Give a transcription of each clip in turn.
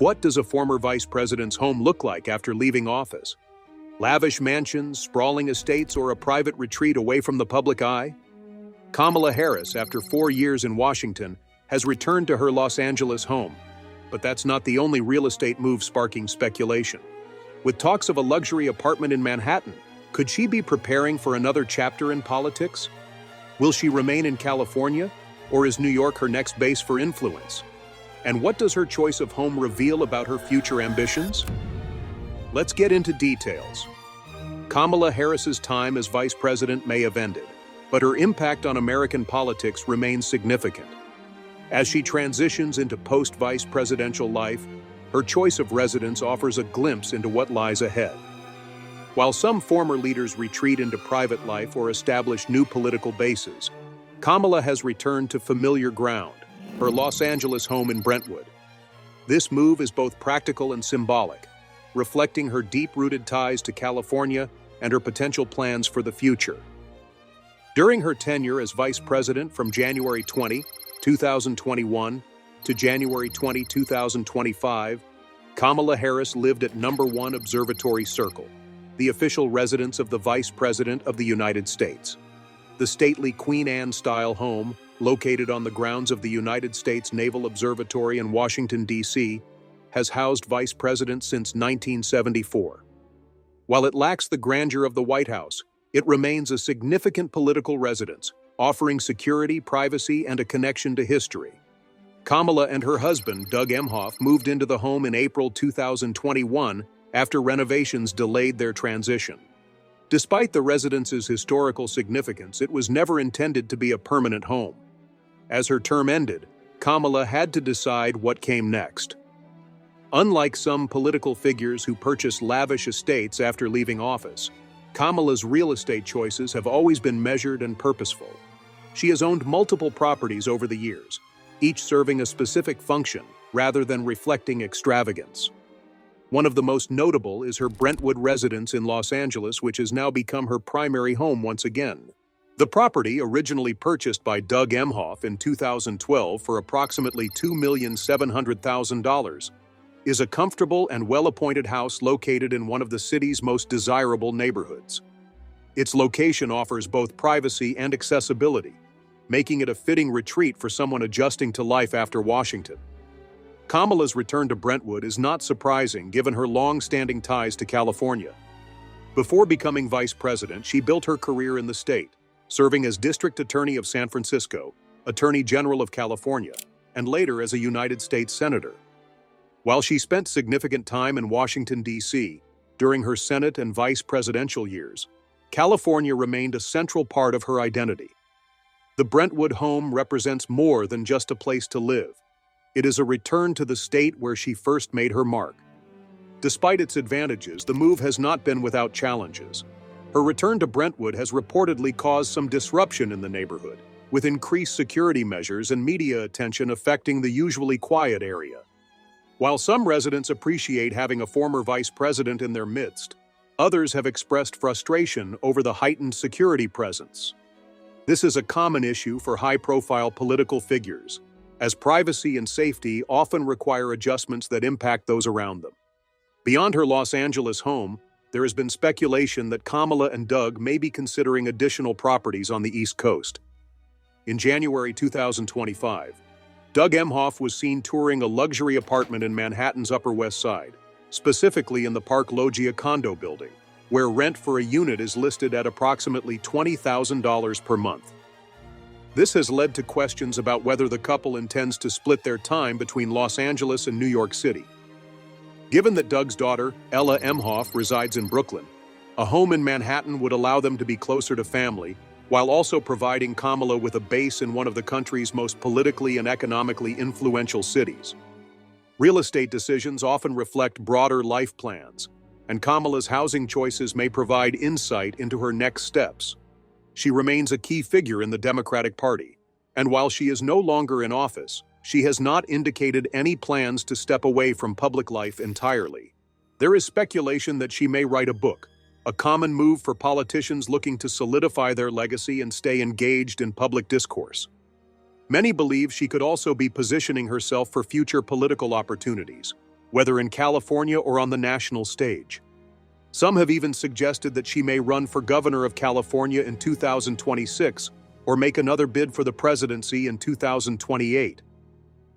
What does a former vice president's home look like after leaving office? Lavish mansions, sprawling estates, or a private retreat away from the public eye? Kamala Harris, after 4 years in Washington, has returned to her Los Angeles home. But that's not the only real estate move sparking speculation. With talks of a luxury apartment in Manhattan, could she be preparing for another chapter in politics? Will she remain in California, or is New York her next base for influence? And what does her choice of home reveal about her future ambitions? Let's get into details. Kamala Harris's time as vice president may have ended, but her impact on American politics remains significant. As she transitions into post-vice presidential life, her choice of residence offers a glimpse into what lies ahead. While some former leaders retreat into private life or establish new political bases, Kamala has returned to familiar ground, her Los Angeles home in Brentwood. This move is both practical and symbolic, reflecting her deep-rooted ties to California and her potential plans for the future. During her tenure as vice president from January 20, 2021 to January 20, 2025, Kamala Harris lived at No. 1 Observatory Circle, the official residence of the Vice President of the United States. The stately Queen Anne-style home, located on the grounds of the United States Naval Observatory in Washington, D.C., has housed vice presidents since 1974. While it lacks the grandeur of the White House, it remains a significant political residence, offering security, privacy, and a connection to history. Kamala and her husband, Doug Emhoff, moved into the home in April 2021 after renovations delayed their transition. Despite the residence's historical significance, it was never intended to be a permanent home. As her term ended, Kamala had to decide what came next. Unlike some political figures who purchase lavish estates after leaving office, Kamala's real estate choices have always been measured and purposeful. She has owned multiple properties over the years, each serving a specific function rather than reflecting extravagance. One of the most notable is her Brentwood residence in Los Angeles, which has now become her primary home once again. The property, originally purchased by Doug Emhoff in 2012 for approximately $2,700,000, is a comfortable and well-appointed house located in one of the city's most desirable neighborhoods. Its location offers both privacy and accessibility, making it a fitting retreat for someone adjusting to life after Washington. Kamala's return to Brentwood is not surprising given her long-standing ties to California. Before becoming vice president, she built her career in the state, serving as District Attorney of San Francisco, Attorney General of California, and later as a United States Senator. While she spent significant time in Washington, D.C., during her Senate and vice presidential years, California remained a central part of her identity. The Brentwood home represents more than just a place to live. It is a return to the state where she first made her mark. Despite its advantages, the move has not been without challenges. Her return to Brentwood has reportedly caused some disruption in the neighborhood, with increased security measures and media attention affecting the usually quiet area. While some residents appreciate having a former vice president in their midst, others have expressed frustration over the heightened security presence. This is a common issue for high-profile political figures, as privacy and safety often require adjustments that impact those around them. Beyond her Los Angeles home, there has been speculation that Kamala and Doug may be considering additional properties on the East Coast. In January 2025, Doug Emhoff was seen touring a luxury apartment in Manhattan's Upper West Side, specifically in the Park Loggia condo building, where rent for a unit is listed at approximately $20,000 per month. This has led to questions about whether the couple intends to split their time between Los Angeles and New York City. Given that Doug's daughter, Ella Emhoff, resides in Brooklyn, a home in Manhattan would allow them to be closer to family, while also providing Kamala with a base in one of the country's most politically and economically influential cities. Real estate decisions often reflect broader life plans, and Kamala's housing choices may provide insight into her next steps. She remains a key figure in the Democratic Party, and while she is no longer in office, she has not indicated any plans to step away from public life entirely. There is speculation that she may write a book, a common move for politicians looking to solidify their legacy and stay engaged in public discourse. Many believe she could also be positioning herself for future political opportunities, whether in California or on the national stage. Some have even suggested that she may run for governor of California in 2026 or make another bid for the presidency in 2028.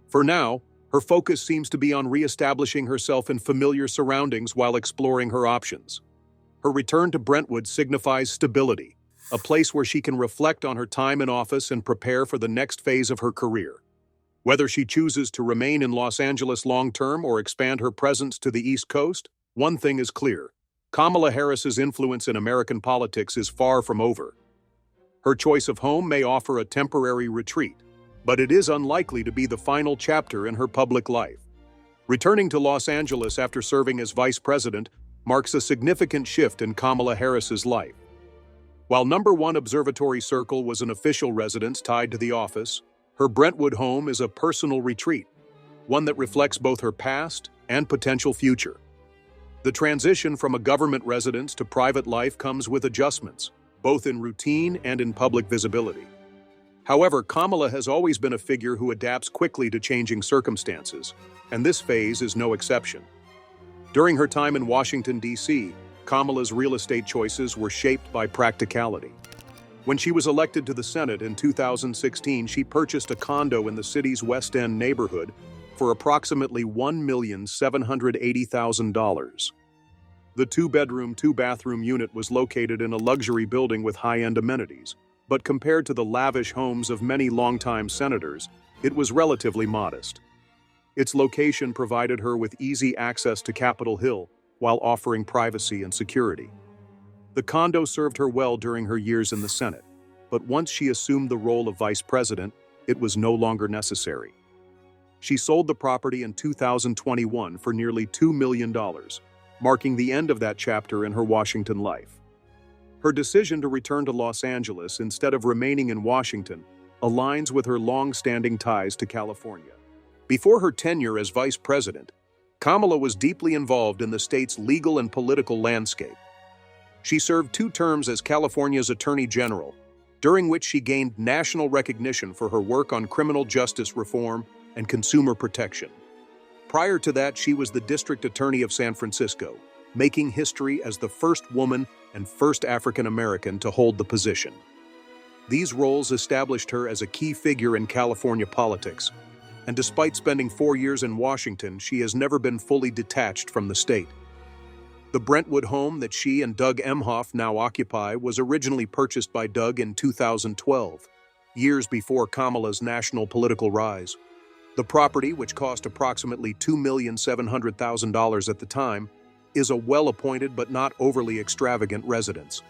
For now, her focus seems to be on re-establishing herself in familiar surroundings while exploring her options. Her return to Brentwood signifies stability, a place where she can reflect on her time in office and prepare for the next phase of her career. Whether she chooses to remain in Los Angeles long-term or expand her presence to the East Coast, one thing is clear: Kamala Harris's influence in American politics is far from over. Her choice of home may offer a temporary retreat, but it is unlikely to be the final chapter in her public life. Returning to Los Angeles after serving as vice president marks a significant shift in Kamala Harris's life. While #1 Observatory Circle was an official residence tied to the office, her Brentwood home is a personal retreat, one that reflects both her past and potential future. The transition from a government residence to private life comes with adjustments, both in routine and in public visibility. However, Kamala has always been a figure who adapts quickly to changing circumstances, and this phase is no exception. During her time in Washington, D.C., Kamala's real estate choices were shaped by practicality. When she was elected to the Senate in 2016, she purchased a condo in the city's West End neighborhood for approximately $1,780,000. The two-bedroom, two-bathroom unit was located in a luxury building with high-end amenities, but compared to the lavish homes of many longtime senators, it was relatively modest. Its location provided her with easy access to Capitol Hill while offering privacy and security. The condo served her well during her years in the Senate, but once she assumed the role of vice president, it was no longer necessary. She sold the property in 2021 for nearly $2 million, marking the end of that chapter in her Washington life. Her decision to return to Los Angeles instead of remaining in Washington aligns with her long-standing ties to California. Before her tenure as vice president, Kamala was deeply involved in the state's legal and political landscape. She served 2 terms as California's Attorney General, during which she gained national recognition for her work on criminal justice reform and consumer protection. Prior to that, she was the District Attorney of San Francisco, making history as the first woman and first African American to hold the position. These roles established her as a key figure in California politics, and despite spending 4 years in Washington, she has never been fully detached from the state. The Brentwood home that she and Doug Emhoff now occupy was originally purchased by Doug in 2012, years before Kamala's national political rise. The property, which cost approximately $2,700,000 at the time, is a well-appointed but not overly extravagant residence.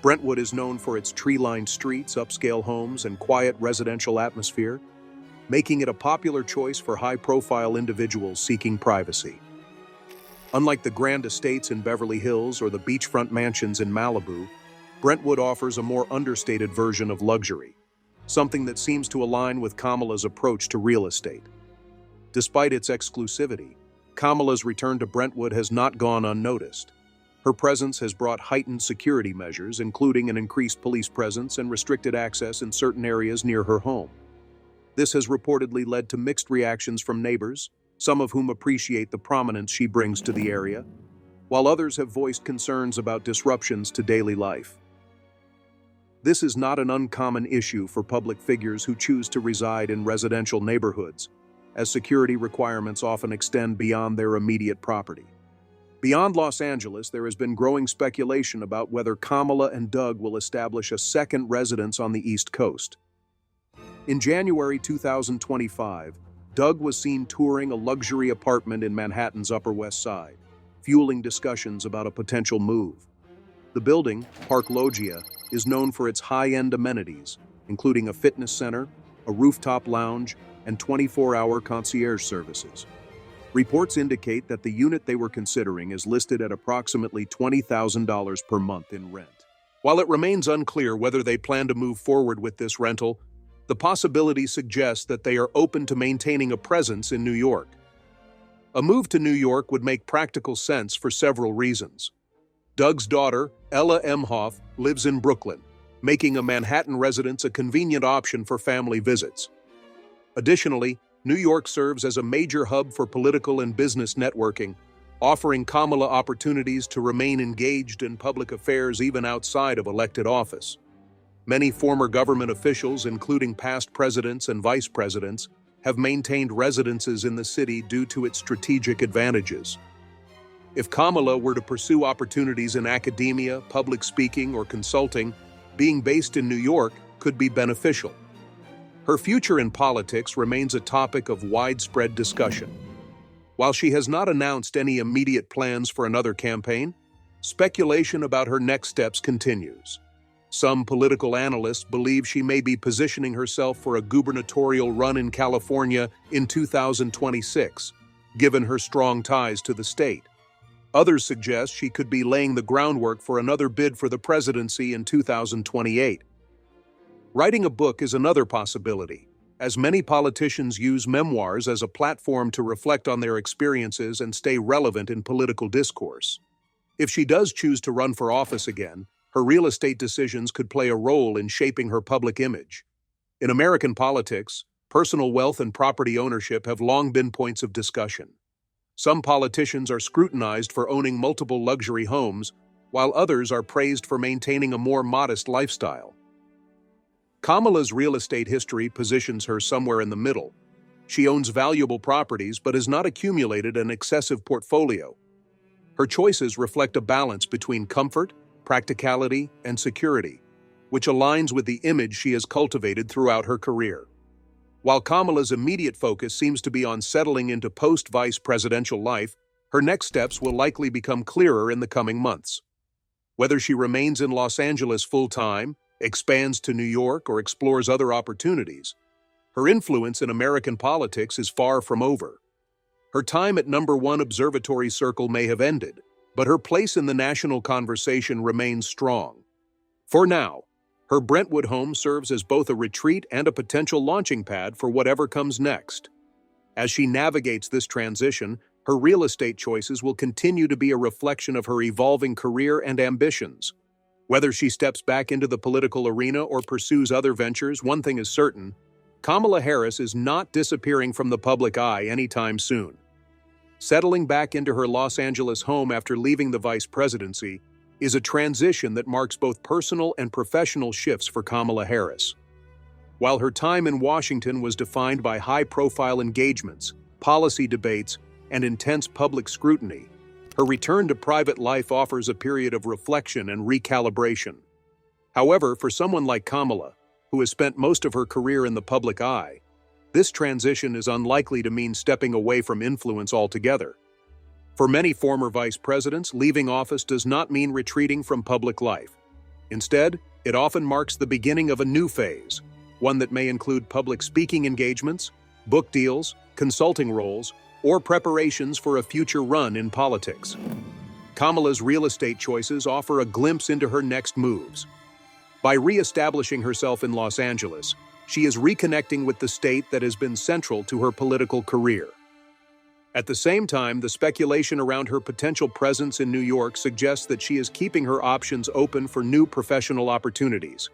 Brentwood is known for its tree-lined streets, upscale homes, and quiet residential atmosphere, making it a popular choice for high-profile individuals seeking privacy. Unlike the grand estates in Beverly Hills or the beachfront mansions in Malibu, Brentwood offers a more understated version of luxury, something that seems to align with Kamala's approach to real estate. Despite its exclusivity, Kamala's return to Brentwood has not gone unnoticed. Her presence has brought heightened security measures, including an increased police presence and restricted access in certain areas near her home. This has reportedly led to mixed reactions from neighbors, some of whom appreciate the prominence she brings to the area, while others have voiced concerns about disruptions to daily life. This is not an uncommon issue for public figures who choose to reside in residential neighborhoods, as security requirements often extend beyond their immediate property. Beyond Los Angeles, there has been growing speculation about whether Kamala and Doug will establish a second residence on the East Coast. In January 2025, Doug was seen touring a luxury apartment in Manhattan's Upper West Side, fueling discussions about a potential move. The building, Park Loggia, is known for its high-end amenities, including a fitness center, a rooftop lounge, and 24-hour concierge services. Reports indicate that the unit they were considering is listed at approximately $20,000 per month in rent. While it remains unclear whether they plan to move forward with this rental, the possibility suggests that they are open to maintaining a presence in New York. A move to New York would make practical sense for several reasons. Doug's daughter, Ella Emhoff, lives in Brooklyn, making a Manhattan residence a convenient option for family visits. Additionally, New York serves as a major hub for political and business networking, offering Kamala opportunities to remain engaged in public affairs even outside of elected office. Many former government officials, including past presidents and vice presidents, have maintained residences in the city due to its strategic advantages. If Kamala were to pursue opportunities in academia, public speaking, or consulting, being based in New York could be beneficial. Her future in politics remains a topic of widespread discussion. While she has not announced any immediate plans for another campaign, speculation about her next steps continues. Some political analysts believe she may be positioning herself for a gubernatorial run in California in 2026, given her strong ties to the state. Others suggest she could be laying the groundwork for another bid for the presidency in 2028. Writing a book is another possibility, as many politicians use memoirs as a platform to reflect on their experiences and stay relevant in political discourse. If she does choose to run for office again, her real estate decisions could play a role in shaping her public image. In American politics, personal wealth and property ownership have long been points of discussion. Some politicians are scrutinized for owning multiple luxury homes, while others are praised for maintaining a more modest lifestyle. Kamala's real estate history positions her somewhere in the middle. She owns valuable properties but has not accumulated an excessive portfolio. Her choices reflect a balance between comfort, practicality, and security, which aligns with the image she has cultivated throughout her career. While Kamala's immediate focus seems to be on settling into post-vice presidential life, her next steps will likely become clearer in the coming months. Whether she remains in Los Angeles full-time, expands to New York, or explores other opportunities, her influence in American politics is far from over. Her time at #1 Observatory circle may have ended, but her place in the national conversation remains strong. For now, her Brentwood home serves as both a retreat and a potential launching pad for whatever comes next. As she navigates this transition, her real estate choices will continue to be a reflection of her evolving career and ambitions. Whether she steps back into the political arena or pursues other ventures, one thing is certain: Kamala Harris is not disappearing from the public eye anytime soon. Settling back into her Los Angeles home after leaving the vice presidency is a transition that marks both personal and professional shifts for Kamala Harris. While her time in Washington was defined by high-profile engagements, policy debates, and intense public scrutiny, her return to private life offers a period of reflection and recalibration. However, for someone like Kamala, who has spent most of her career in the public eye, this transition is unlikely to mean stepping away from influence altogether. For many former vice presidents, leaving office does not mean retreating from public life. Instead, it often marks the beginning of a new phase, one that may include public speaking engagements, book deals, consulting roles, or preparations for a future run in politics. Kamala's real estate choices offer a glimpse into her next moves. By re-establishing herself in Los Angeles, she is reconnecting with the state that has been central to her political career. At the same time, the speculation around her potential presence in New York suggests that she is keeping her options open for new professional opportunities.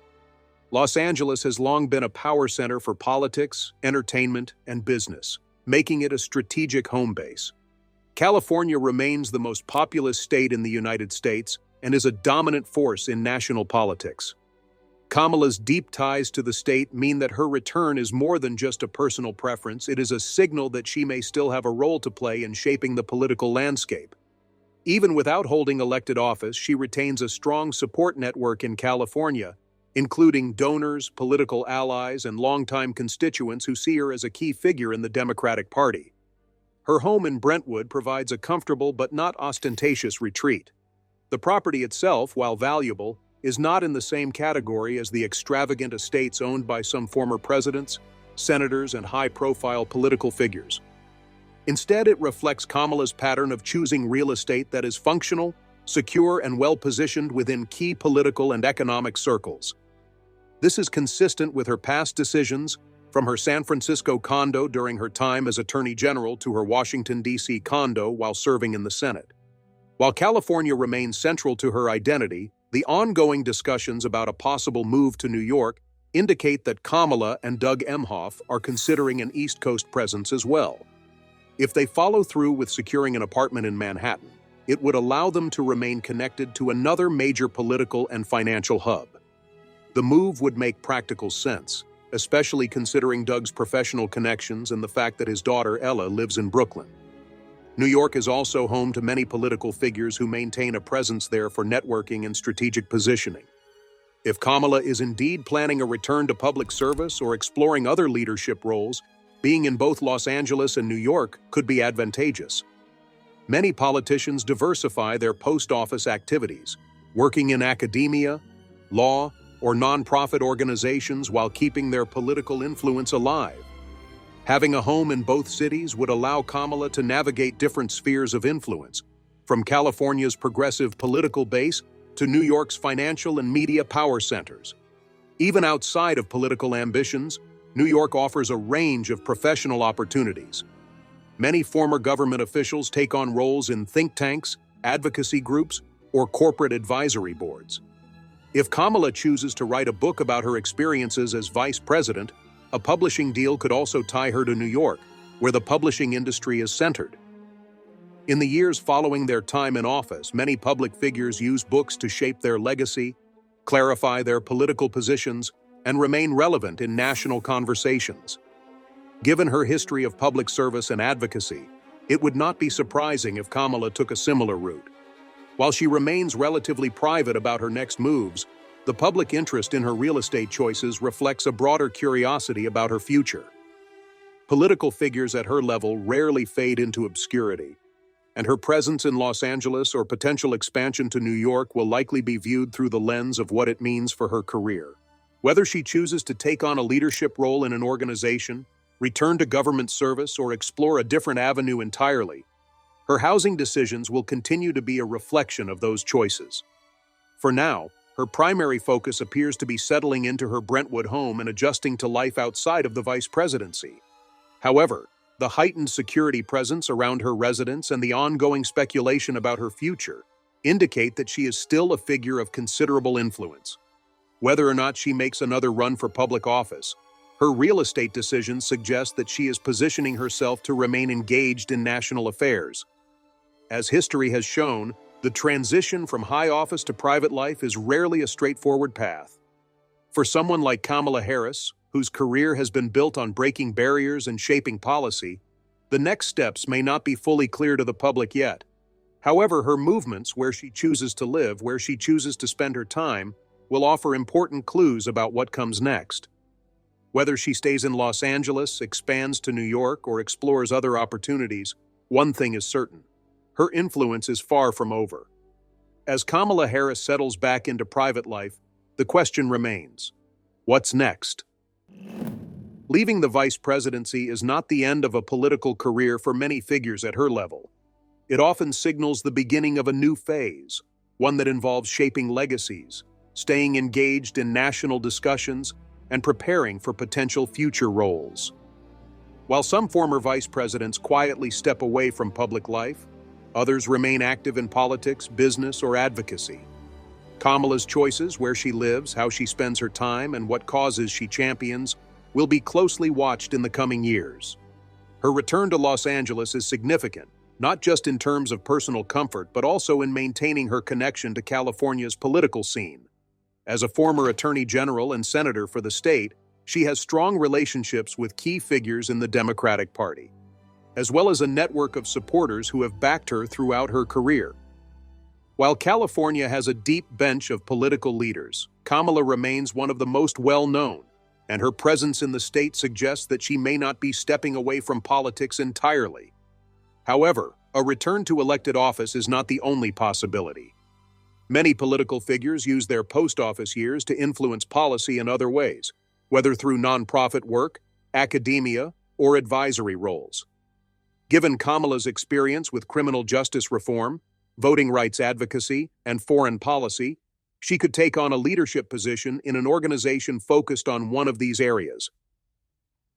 Los Angeles has long been a power center for politics, entertainment, and business, making it a strategic home base. California remains the most populous state in the United States and is a dominant force in national politics. Kamala's deep ties to the state mean that her return is more than just a personal preference. It is a signal that she may still have a role to play in shaping the political landscape. Even without holding elected office, she retains a strong support network in California, including donors, political allies, and longtime constituents who see her as a key figure in the Democratic Party. Her home in Brentwood provides a comfortable but not ostentatious retreat. The property itself, while valuable, is not in the same category as the extravagant estates owned by some former presidents, senators, and high-profile political figures. Instead, it reflects Kamala's pattern of choosing real estate that is functional, secure, and well-positioned within key political and economic circles. This is consistent with her past decisions, from her San Francisco condo during her time as Attorney General to her Washington, D.C. condo while serving in the Senate. While California remains central to her identity, the ongoing discussions about a possible move to New York indicate that Kamala and Doug Emhoff are considering an East Coast presence as well. If they follow through with securing an apartment in Manhattan, it would allow them to remain connected to another major political and financial hub. The move would make practical sense, especially considering Doug's professional connections and the fact that his daughter Ella lives in Brooklyn. New York is also home to many political figures who maintain a presence there for networking and strategic positioning. If Kamala is indeed planning a return to public service or exploring other leadership roles, being in both Los Angeles and New York could be advantageous. Many politicians diversify their post-office activities, working in academia, law, or nonprofit organizations while keeping their political influence alive. Having a home in both cities would allow Kamala to navigate different spheres of influence, from California's progressive political base to New York's financial and media power centers. Even outside of political ambitions, New York offers a range of professional opportunities. Many former government officials take on roles in think tanks, advocacy groups, or corporate advisory boards. If Kamala chooses to write a book about her experiences as vice president, a publishing deal could also tie her to New York, where the publishing industry is centered. In the years following their time in office, many public figures use books to shape their legacy, clarify their political positions, and remain relevant in national conversations. Given her history of public service and advocacy, it would not be surprising if Kamala took a similar route. While she remains relatively private about her next moves, the public interest in her real estate choices reflects a broader curiosity about her future. Political figures at her level rarely fade into obscurity, and her presence in Los Angeles or potential expansion to New York will likely be viewed through the lens of what it means for her career. Whether she chooses to take on a leadership role in an organization, return to government service, or explore a different avenue entirely, her housing decisions will continue to be a reflection of those choices. For now, her primary focus appears to be settling into her Brentwood home and adjusting to life outside of the vice presidency. However, the heightened security presence around her residence and the ongoing speculation about her future indicate that she is still a figure of considerable influence. Whether or not she makes another run for public office, her real estate decisions suggest that she is positioning herself to remain engaged in national affairs. As history has shown, the transition from high office to private life is rarely a straightforward path. For someone like Kamala Harris, whose career has been built on breaking barriers and shaping policy, the next steps may not be fully clear to the public yet. However, her movements, where she chooses to live, where she chooses to spend her time, will offer important clues about what comes next. Whether she stays in Los Angeles, expands to New York, or explores other opportunities, one thing is certain: her influence is far from over. As Kamala Harris settles back into private life, the question remains: what's next? Leaving the vice presidency is not the end of a political career for many figures at her level. It often signals the beginning of a new phase, one that involves shaping legacies, staying engaged in national discussions, and preparing for potential future roles. While some former vice presidents quietly step away from public life, others remain active in politics, business, or advocacy. Kamala's choices, where she lives, how she spends her time, and what causes she champions, will be closely watched in the coming years. Her return to Los Angeles is significant, not just in terms of personal comfort, but also in maintaining her connection to California's political scene. As a former attorney general and senator for the state, she has strong relationships with key figures in the Democratic Party, as well as a network of supporters who have backed her throughout her career. While California has a deep bench of political leaders, Kamala remains one of the most well-known, and her presence in the state suggests that she may not be stepping away from politics entirely. However, a return to elected office is not the only possibility. Many political figures use their post-office years to influence policy in other ways, whether through nonprofit work, academia, or advisory roles. Given Kamala's experience with criminal justice reform, voting rights advocacy, and foreign policy, she could take on a leadership position in an organization focused on one of these areas.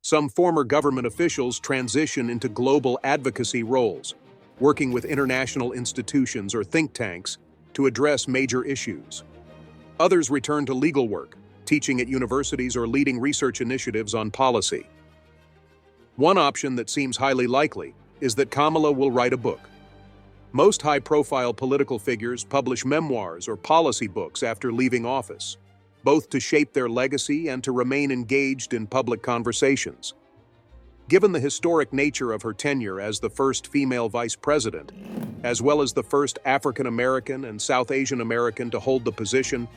Some former government officials transition into global advocacy roles, working with international institutions or think tanks to address major issues. Others return to legal work, teaching at universities, or leading research initiatives on policy. One option that seems highly likely is that Kamala will write a book. Most high-profile political figures publish memoirs or policy books after leaving office, both to shape their legacy and to remain engaged in public conversations. Given the historic nature of her tenure as the first female vice president, as well as the first African American and South Asian American to hold the position,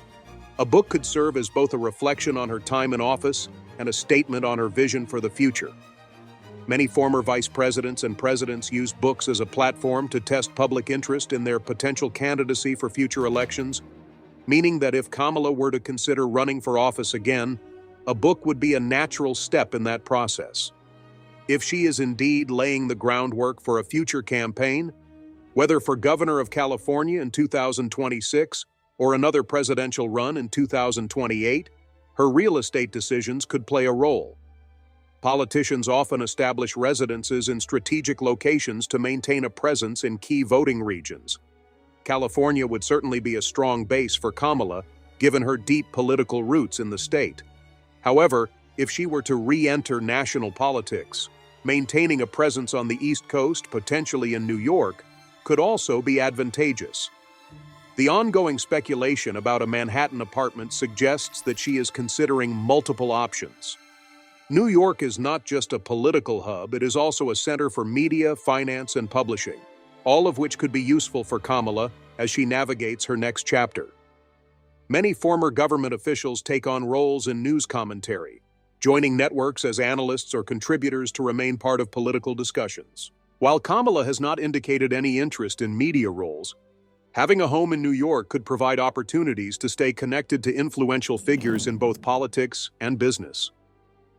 a book could serve as both a reflection on her time in office and a statement on her vision for the future. Many former vice presidents and presidents use books as a platform to test public interest in their potential candidacy for future elections, meaning that if Kamala were to consider running for office again, a book would be a natural step in that process. If she is indeed laying the groundwork for a future campaign, whether for governor of California in 2026 or another presidential run in 2028, her real estate decisions could play a role. Politicians often establish residences in strategic locations to maintain a presence in key voting regions. California would certainly be a strong base for Kamala, given her deep political roots in the state. However, if she were to re-enter national politics, maintaining a presence on the East Coast, potentially in New York, could also be advantageous. The ongoing speculation about a Manhattan apartment suggests that she is considering multiple options. New York is not just a political hub, it is also a center for media, finance, and publishing, all of which could be useful for Kamala as she navigates her next chapter. Many former government officials take on roles in news commentary, joining networks as analysts or contributors to remain part of political discussions. While Kamala has not indicated any interest in media roles, having a home in New York could provide opportunities to stay connected to influential figures in both politics and business.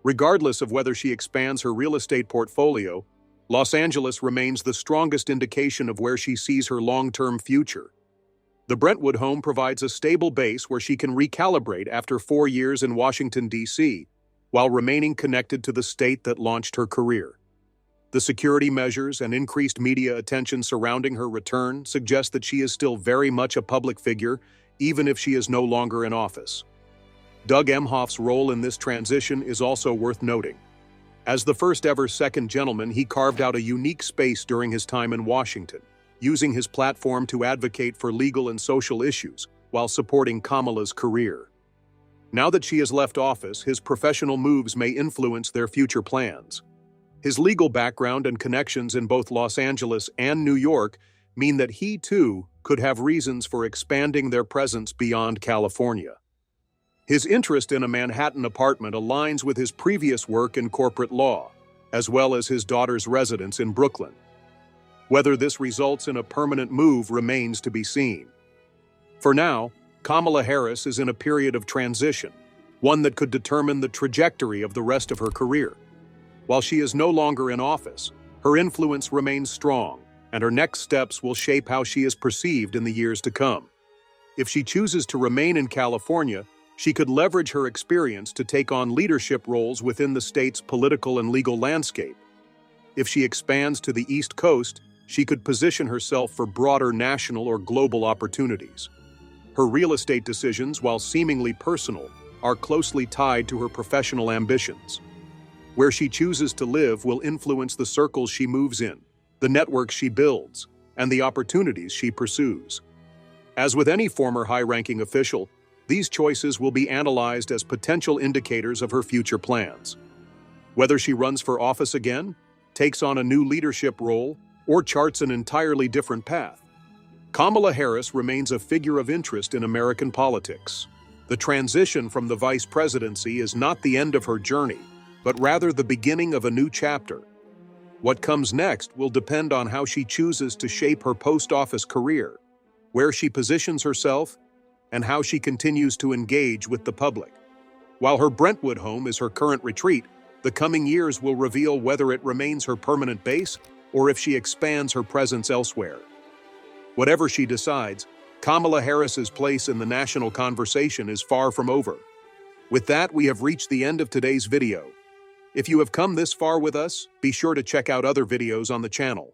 Regardless of whether she expands her real estate portfolio, Los Angeles remains the strongest indication of where she sees her long-term future. The Brentwood home provides a stable base where she can recalibrate after 4 years in Washington, D.C., while remaining connected to the state that launched her career. The security measures and increased media attention surrounding her return suggest that she is still very much a public figure, even if she is no longer in office. Doug Emhoff's role in this transition is also worth noting. As the first-ever second gentleman, he carved out a unique space during his time in Washington, using his platform to advocate for legal and social issues while supporting Kamala's career. Now that she has left office, his professional moves may influence their future plans. His legal background and connections in both Los Angeles and New York mean that he, too, could have reasons for expanding their presence beyond California. His interest in a Manhattan apartment aligns with his previous work in corporate law, as well as his daughter's residence in Brooklyn. Whether this results in a permanent move remains to be seen. For now, Kamala Harris is in a period of transition, one that could determine the trajectory of the rest of her career. While she is no longer in office, her influence remains strong, and her next steps will shape how she is perceived in the years to come. If she chooses to remain in California, she could leverage her experience to take on leadership roles within the state's political and legal landscape. If she expands to the East Coast, she could position herself for broader national or global opportunities. Her real estate decisions, while seemingly personal, are closely tied to her professional ambitions. Where she chooses to live will influence the circles she moves in, the networks she builds, and the opportunities she pursues. As with any former high-ranking official, these choices will be analyzed as potential indicators of her future plans. Whether she runs for office again, takes on a new leadership role, or charts an entirely different path, Kamala Harris remains a figure of interest in American politics. The transition from the vice presidency is not the end of her journey, but rather the beginning of a new chapter. What comes next will depend on how she chooses to shape her post-office career, where she positions herself, and how she continues to engage with the public. While her Brentwood home is her current retreat, the coming years will reveal whether it remains her permanent base or if she expands her presence elsewhere. Whatever she decides, Kamala Harris's place in the national conversation is far from over. With that, we have reached the end of today's video. If you have come this far with us, be sure to check out other videos on the channel.